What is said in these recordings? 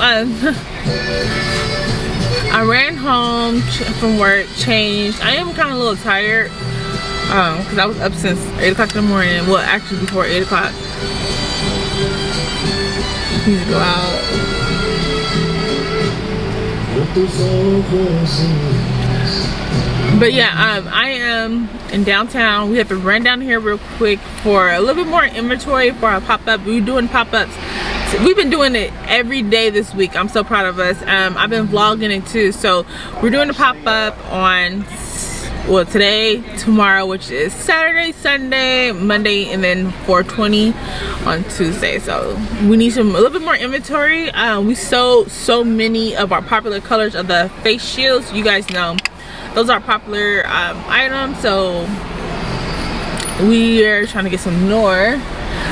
I ran home from work, changed. I am kind of a little tired because I was up since 8 o'clock in the morning. Well, actually before 8 o'clock. Need to go out. But yeah, I am in downtown. We have to run down here real quick for a little bit more inventory for our pop-up. We're doing pop-ups. We've been doing it every day this week. I'm so proud of us. I've been vlogging it too. So we're doing a pop-up on, well, today, tomorrow, which is Saturday, Sunday, Monday, and then 4/20 on Tuesday. So we need a little bit more inventory. We sold so many of our popular colors of the face shields. You guys know those are popular items. So we are trying to get some more.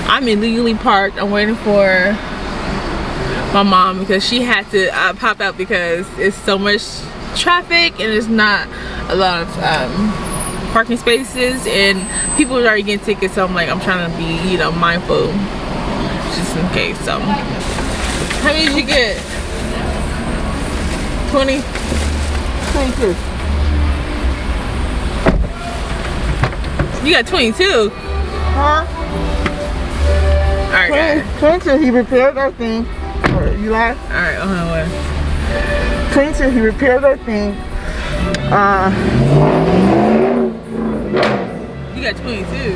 I'm illegally parked. I'm waiting for my mom because she had to pop out because it's so much traffic and there's not a lot of parking spaces and people are already getting tickets. So I'm like, I'm trying to be, you know, mindful just in case. So how many did you get? 20? 22. You got 22? Huh? Alright, 22, he repaired that thing. You like? Alright, hold on, what? 22, he repaired that thing. You got 22?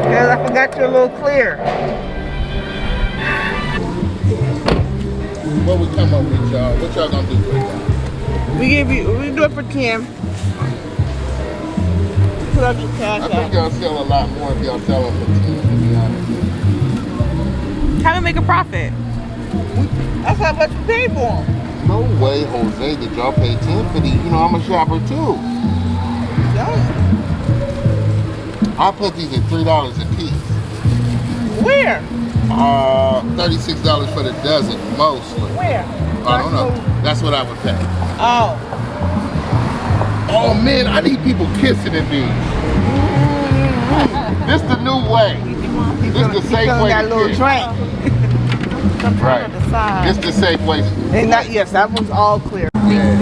Because I forgot your little clear. What we come up with, y'all? What y'all gonna do for it? We do it for 10. Put up your cash I think y'all sell a lot more if y'all sell them for 10, to be honest. How to make a profit? That's how much we paid for them. No way, Jose, did y'all pay 10 for these? You know, I'm a shopper too. I put these at $3 a piece. Where? $36 for the dozen, mostly. Where? I don't know. That's what I would pay. Oh. Oh man, I need people kissing in these. This the new way. This the safe way got a to little kiss. drink. Right. This the safe way. And that, yes, that one's all clear. Yeah.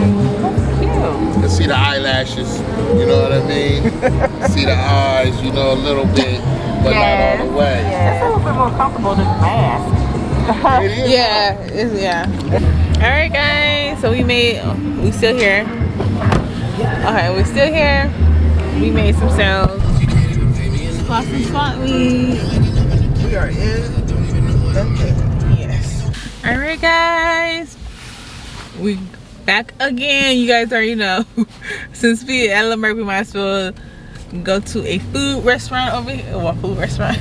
You see the eyelashes, you know what I mean? See the eyes, you know, a little bit, but not all the way. It's a little bit more comfortable than the mask. It is. Yeah. Alright guys, so we still here. Okay, we're still here. We made some sales. Spot we are in. Yes. Alright guys. We back again. You guys already know. Since we at La Mer, we might as well go to a food restaurant over here. Well, food restaurant.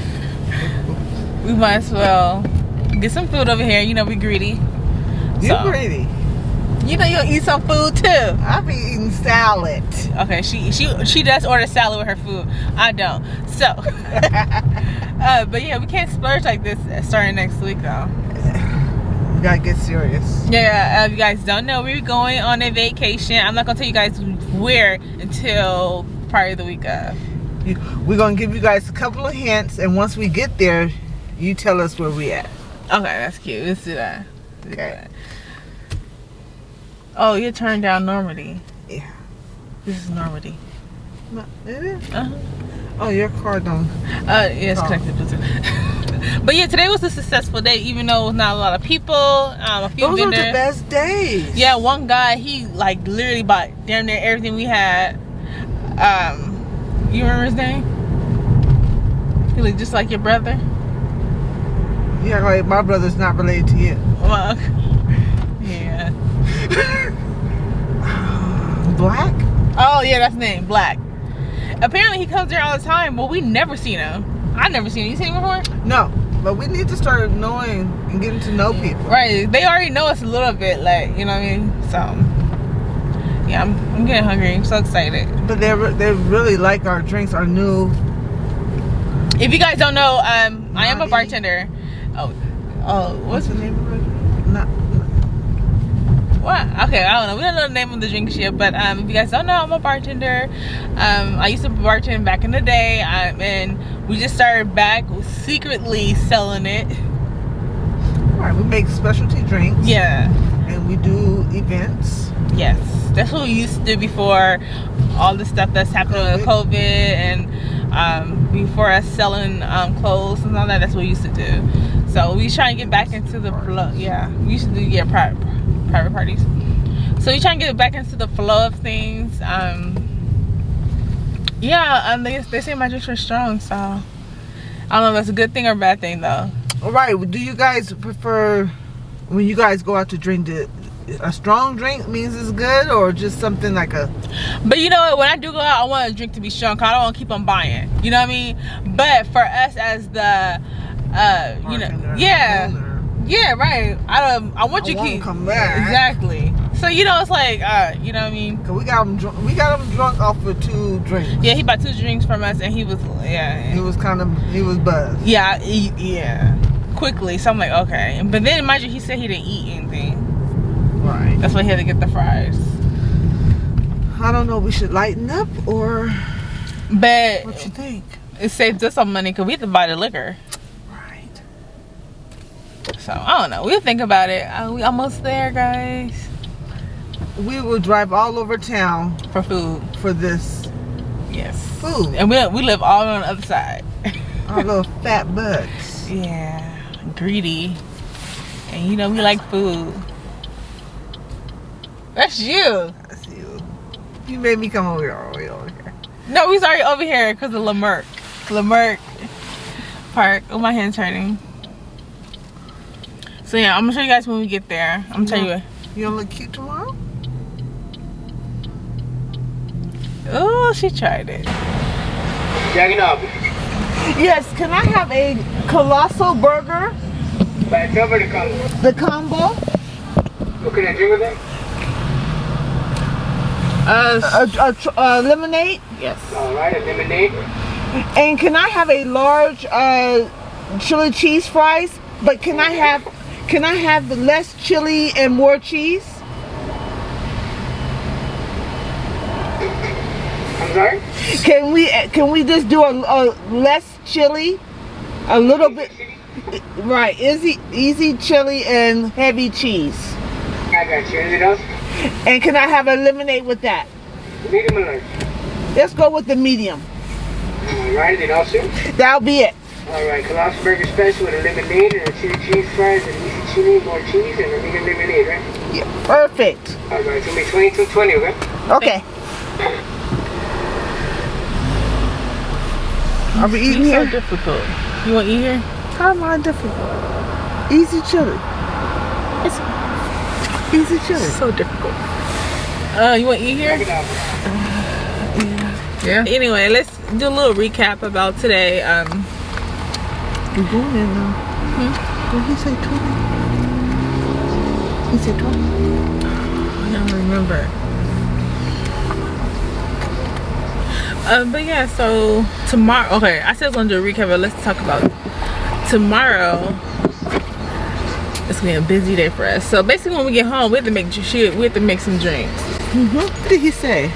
We might as well get some food over here. You know we greedy. You greedy. You know you'll eat some food too. I be eating salad. Okay, she does order salad with her food. I don't. So, but yeah, we can't splurge like this starting next week though. You gotta get serious. Yeah, if you guys don't know, we're going on a vacation. I'm not gonna tell you guys where until probably the week of. We're gonna give you guys a couple of hints, and once we get there, you tell us where we at. Okay, that's cute. Let's do that. Okay. Oh, you're turned down Normandy. Yeah. This is Normandy. No, it is? Uh-huh. Oh, your car don't. Yeah, it's connected to But yeah, today was a successful day, even though it was not a lot of people. A few Those vendors. are the best days. Yeah, one guy, he like literally bought damn near everything we had. You remember his name? He looked just like your brother. Yeah, like my brother's not related to you. Well, yeah. Black? Oh yeah, that's his name, Black. Apparently he comes there all the time, but we never seen him. I never seen him. You seen him before? No, but we need to start knowing and getting to know people. Right, they already know us a little bit, like, you know what I mean? So, yeah, I'm getting hungry. I'm so excited. But they really like our drinks, our new. If you guys don't know, I am a bartender. Oh, What's the name of it? Not. What? Okay, I don't know. We don't know the name of the drink yet, but if you guys don't know, I'm a bartender. I used to bartend back in the day, and we just started back secretly selling it. All right, We make specialty drinks. Yeah. And we do events. Yes. That's what we used to do before all the stuff that's happening with COVID and before us selling clothes and all that. That's what we used to do. So we try and get back into the flow. Yeah. We used to do private parties. So we try and get back into the flow of things. Yeah, they say my drinks are strong, so I don't know if that's a good thing or a bad thing though. All right, do you guys prefer when you guys go out to drink a strong drink means it's good, or just something like a? But you know what, when I do go out, I want a drink to be strong because I don't want to keep on buying, you know what I mean? But for us as the you know, yeah, right, I want you to keep come back. Exactly. So you know, it's like you know what I mean? Cause we got him drunk off of 2 drinks. Yeah, he bought 2 drinks from us, and he was he was buzzed. Yeah, yeah, quickly. So I'm like, okay. But then mind you, he said he didn't eat anything. Right. That's why he had to get the fries. I don't know. We should lighten up, or but what you think? It saves us some money because we have to buy the liquor. Right. So I don't know. We'll think about it. We almost there, guys. We will drive all over town for food. For this. Yes. Food. And we live all on the other side. Our little fat butts. Yeah. Greedy. And you know we like food. That's you. That's you. You made me come over here. No, we was already over here because of Lemerck Park. Oh, my hand's hurting. So yeah, I'm gonna show you guys when we get there. I'm gonna tell you. You gonna look cute tomorrow? Oh, she tried it. Jacking up. Yes, can I have a colossal burger? Back over the combo. The combo? What can I drink with that? Lemonade? Yes. Alright, a lemonade. And can I have a large chili cheese fries? But can I have the less chili and more cheese? I'm sorry? Can we just do a less chili? A little bit. Right, easy chili and heavy cheese. I got you. Anything else? And can I have a lemonade with that? Medium or large? Let's go with the medium. Alright, anything else, sir? That'll be it. Alright, colossal burger special with a lemonade and a chili cheese fries and easy chili, more cheese, and a medium lemonade, right? Yeah, perfect. Alright, it's gonna be $22.20, okay? Okay. Are we eating here? So difficult. You want to eat here? How am I difficult? Easy chili. It's easy chili. So difficult. You want to eat here? Yeah. Anyway, let's do a little recap about today. You're going in now. Did he say 20? He said 20? I don't remember. But yeah, so tomorrow, okay, I said I was gonna do a recap, but let's talk about tomorrow. It's gonna be a busy day for us. So basically, when we get home, we have to make some drinks. What did he say?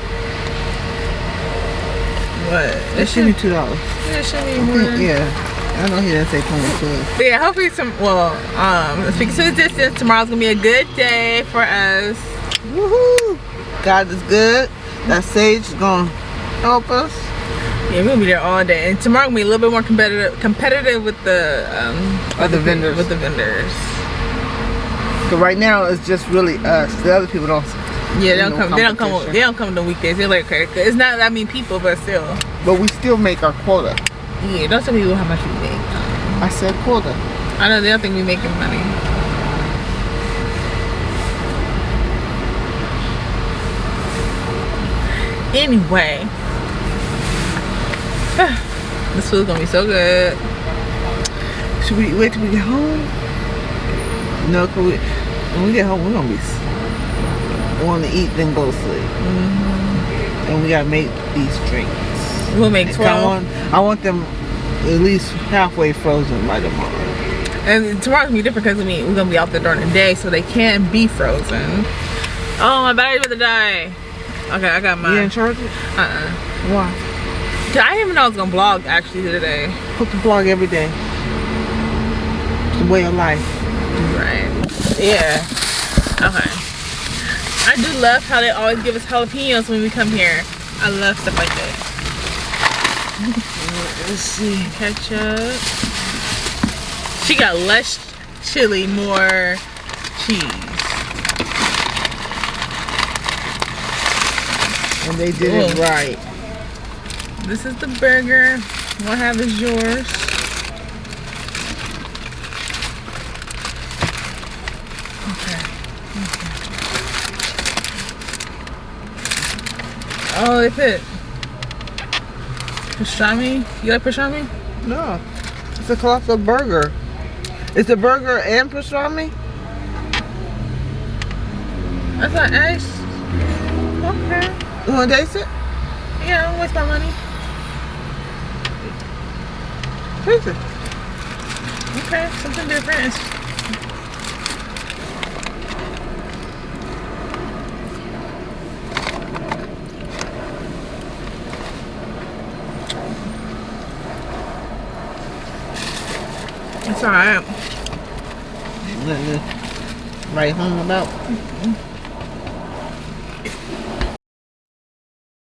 What? That should be $2. Yeah, it should be more. Yeah, I know he didn't say 22. But yeah, hopefully speaking to the distance, tomorrow's gonna be a good day for us. Woohoo! God is good. That sage is gonna help us. Yeah, we're gonna be there all day, and tomorrow gonna be a little bit more competitive with the other vendors. With the vendors. Cause right now it's just really us. The other people don't. Yeah, they don't come on the weekdays. They're like, okay, it's not that many people, but still. But we still make our quota. Yeah, don't tell people how much we make. I said quota. I know they don't think we making money. Anyway, this food's gonna be so good. Should we wait till we get home? No, cause when we get home, we're gonna be want to eat, then go to sleep. And we gotta make these drinks. We'll make 12. I want them at least halfway frozen by tomorrow. And tomorrow's gonna be different because we're gonna be out there during the day, so they can be frozen. Oh, my battery's about to die. Okay, I got mine. You didn't charge it? Why? I didn't even know I was gonna vlog actually today. Put the vlog every day. It's the way of life. Right. Yeah. Okay. I do love how they always give us jalapenos when we come here. I love stuff like that. Let's see. Ketchup. She got less chili, more cheese. And they did it right. This is the burger. What half is yours? Oh, they fit. Pastrami? You like pastrami? No. It's a colossal burger. It's a burger and pastrami? That's not nice. Okay. You want to taste it? Yeah, I don't waste my money. Taste it. Okay, something different. It's alright. Nothing to write home about.